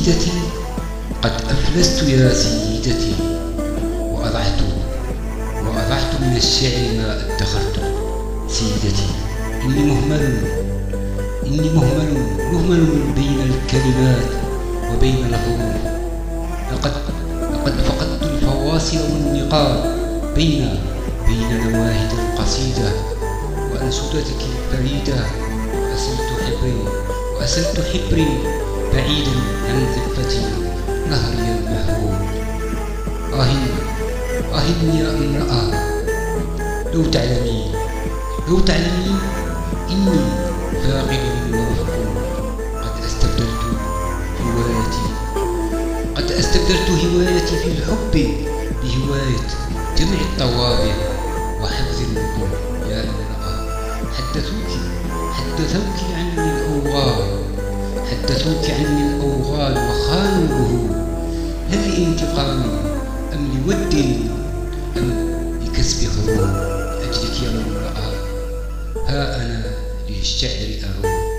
سيدتي قد أفلست يا سيدتي، وأضعت من الشعر ما ادخرت. سيدتي إني مهمل بين الكلمات وبين الحروف. لقد فقدت الفواصل والنقاط بين نواهد القصيدة وأنشودتك البريدة. وأسلت حبري بعيدا عن ضفتي نهري المحبوب. يا امرأة، لو تعلمين إني فاقد ومفقود. قد استبدلت هوايتي في الحب بهواية جمع الطوابع وحفظ النقود. يا امرأة، حدثوك عني الأوغال وخانوا الوهول. هل لانتقام أم لود أم لكسب غرور؟ أجلك يا امرأة، ها أنا للشعر أروم.